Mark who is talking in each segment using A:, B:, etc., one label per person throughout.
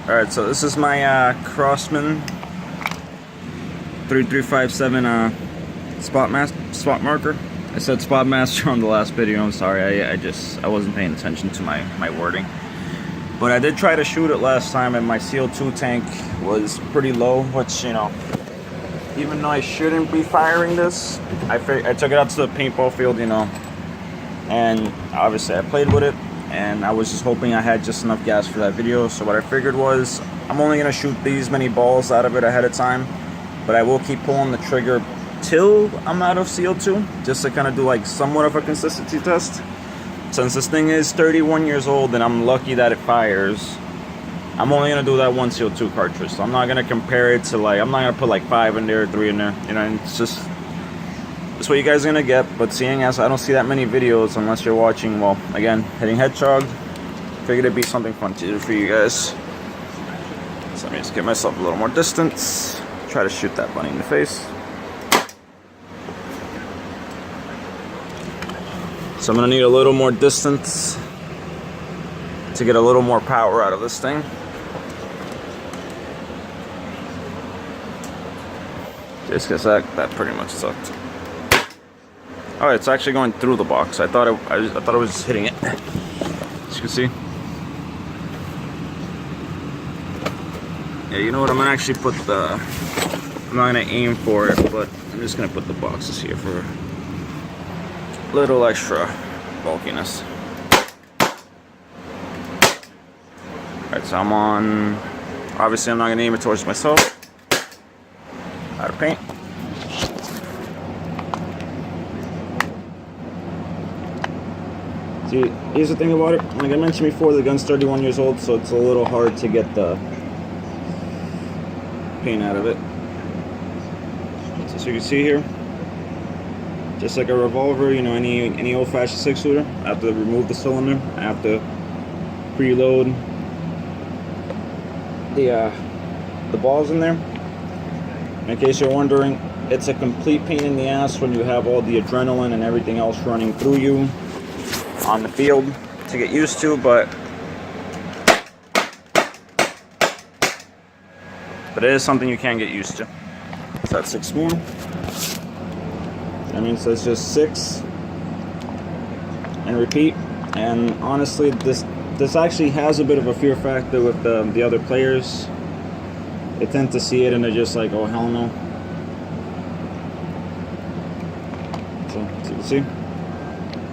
A: Alright, so this is my Crosman 3357 spot marker. I said spot master on the last video. I'm sorry, I wasn't paying attention to my wording. But I did try to shoot it last time, and my CO2 tank was pretty low, which, you know, even though I shouldn't be firing this, I took it out to the paintball field, you know, and obviously I played with it, and I was just hoping I had just enough gas for that video. So what I figured was, I'm only going to shoot these many balls out of it ahead of time, but I will keep pulling the trigger till I'm out of CO2, just to kind of do like somewhat of a consistency test. Since this thing is 31 years old and I'm lucky that it fires, I'm only going to do that one CO2 cartridge. So I'm not going to compare it to, like, I'm not going to put like 5 in there, 3 in there, you know, and it's just, that's what you guys are going to get. But seeing as I don't see that many videos unless you're watching, well, again, hitting hedgehog, figured it'd be something fun to do for you guys. So let me just give myself a little more distance, try to shoot that bunny in the face. So I'm going to need a little more distance to get a little more power out of this thing. Just because that pretty much sucked. Oh, it's actually going through the box. I thought it was just hitting it. As you can see. Yeah, you know what? I'm gonna actually put the. I'm not gonna aim for it, but I'm just gonna put the boxes here for a little extra bulkiness. Alright, so I'm on. Obviously, I'm not gonna aim it towards myself. Out of paint. See, here's the thing about it. Like I mentioned before, the gun's 31 years old, so it's a little hard to get the paint out of it. So as you can see here, just like a revolver, you know, any old-fashioned 6-shooter, I have to remove the cylinder. I have to preload the balls in there. In case you're wondering, it's a complete pain in the ass when you have all the adrenaline and everything else running through you on the field to get used to, but it is something you can get used to. So that's 6 more. That means it's just 6 and repeat. And honestly, this actually has a bit of a fear factor with the other players. They tend to see it and they're just like, oh hell no. So as you can see,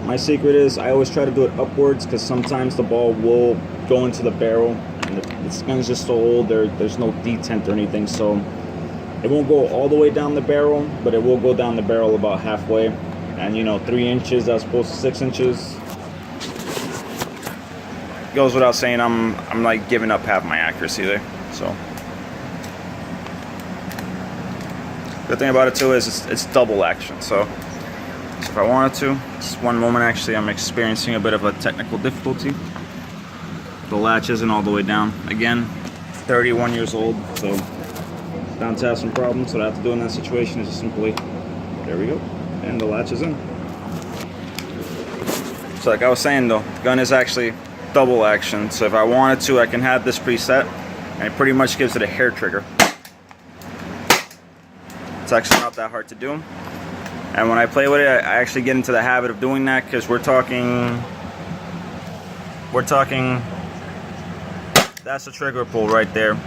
A: my secret is I always try to do it upwards, because sometimes the ball will go into the barrel, and the gun's just so old, there's no detent or anything, so it won't go all the way down the barrel, but it will go down the barrel about halfway. And you know, 3 inches as opposed to 6 inches. Goes without saying, I'm like giving up half my accuracy there. So good thing about it too is it's double action. So if I wanted to, just one moment actually, I'm experiencing a bit of a technical difficulty. The latch isn't all the way down. Again, 31 years old, so bound to have some problems. What I have to do in that situation is just simply, there we go, and the latch is in. So like I was saying though, the gun is actually double action. So if I wanted to, I can have this preset, and it pretty much gives it a hair trigger. It's actually not that hard to do. And when I play with it, I actually get into the habit of doing that, because we're talking, that's a trigger pull right there,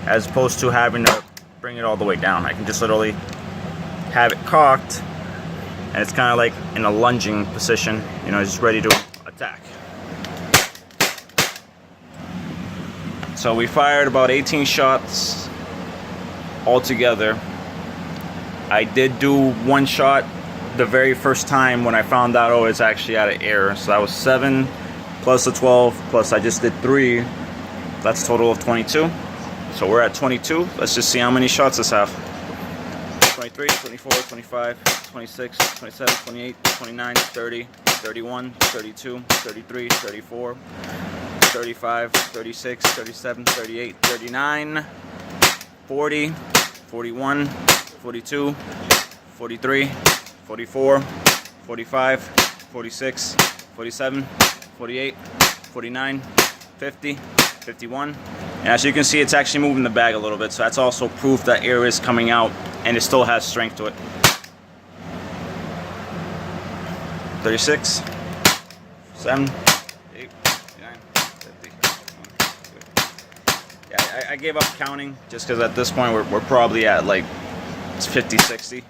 A: as opposed to having to bring it all the way down. I can just literally have it cocked, and it's kind of like in a lunging position, you know, just ready to attack. So we fired about 18 shots altogether. I did do 1 shot the very first time when I found out, oh, it's actually out of air. So that was 7 plus the 12 plus I just did 3. That's a total of 22. So we're at 22. Let's just see how many shots this have. 23, 24, 25, 26, 27, 28, 29, 30, 31, 32, 33, 34, 35, 36, 37, 38, 39, 40, 41, 42, 43, 44, 45, 46, 47, 48, 49, 50, 51. And as you can see, it's actually moving the bag a little bit, so that's also proof that air is coming out and it still has strength to it. 36, 7, 8, 9, 50. Yeah, I gave up counting just because at this point we're probably at like 50, 60.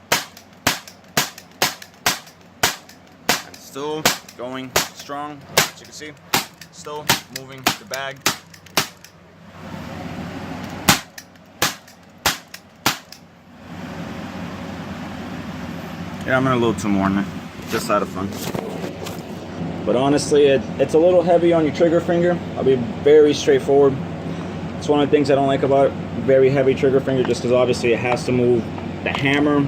A: And still going strong, as you can see. Still moving the bag. Yeah, I'm gonna load some more in there, just out of fun. But honestly, it's a little heavy on your trigger finger. I'll be very straightforward. It's one of the things I don't like about it. Very heavy trigger finger, just because obviously it has to move the hammer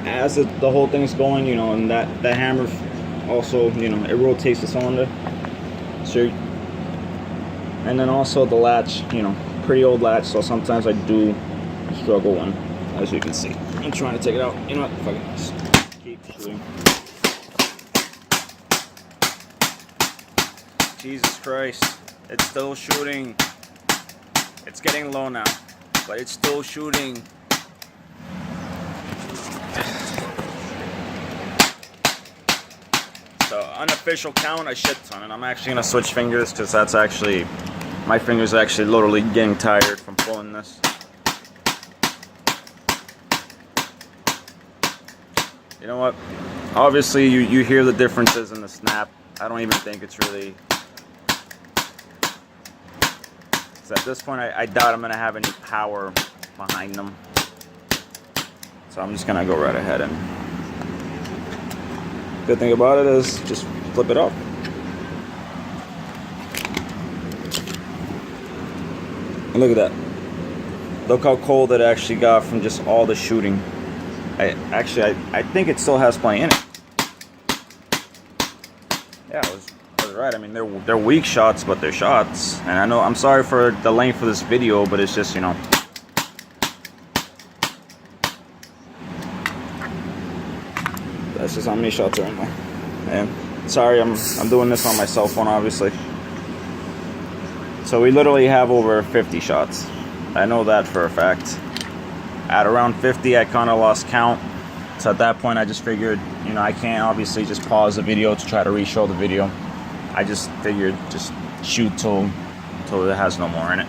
A: as the whole thing's going, you know, and that hammer also, you know, it rotates the cylinder. So, and then also the latch, you know, pretty old latch, so sometimes I do struggle one, as you can see. I'm trying to take it out. You know what? Fuck it. Just keep shooting. Jesus Christ. It's still shooting. It's getting low now, but it's still shooting. So unofficial count, a shit ton, and I'm actually gonna switch fingers because that's actually, my fingers are actually literally getting tired from pulling this. You know what? Obviously you hear the differences in the snap. I don't even think it's really. So at this point, I doubt I'm gonna have any power behind them. So I'm just gonna go right ahead and. Good thing about it is just flip it up. And look at that. Look how cold it actually got from just all the shooting. I think it still has plenty in it. Yeah, I was right. I mean, they're weak shots, but they're shots. And I know, I'm sorry for the length of this video, but it's just, you know. That's just how many shots are in there. And sorry, I'm doing this on my cell phone, obviously. So we literally have over 50 shots. I know that for a fact. At around 50, I kind of lost count. So at that point, I just figured, you know, I can't obviously just pause the video to try to re-show the video. I just figured just shoot till it has no more in it.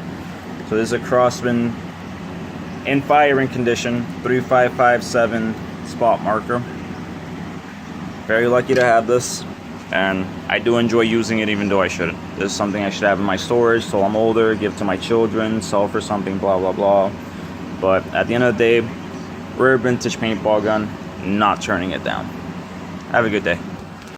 A: So this is a Crosman in firing condition 3557 spot marker. Very lucky to have this, and I do enjoy using it even though I shouldn't. This is something I should have in my storage so I'm older, give to my children, sell for something, blah blah blah. But at the end of the day, rare vintage paintball gun, not turning it down. Have a good day.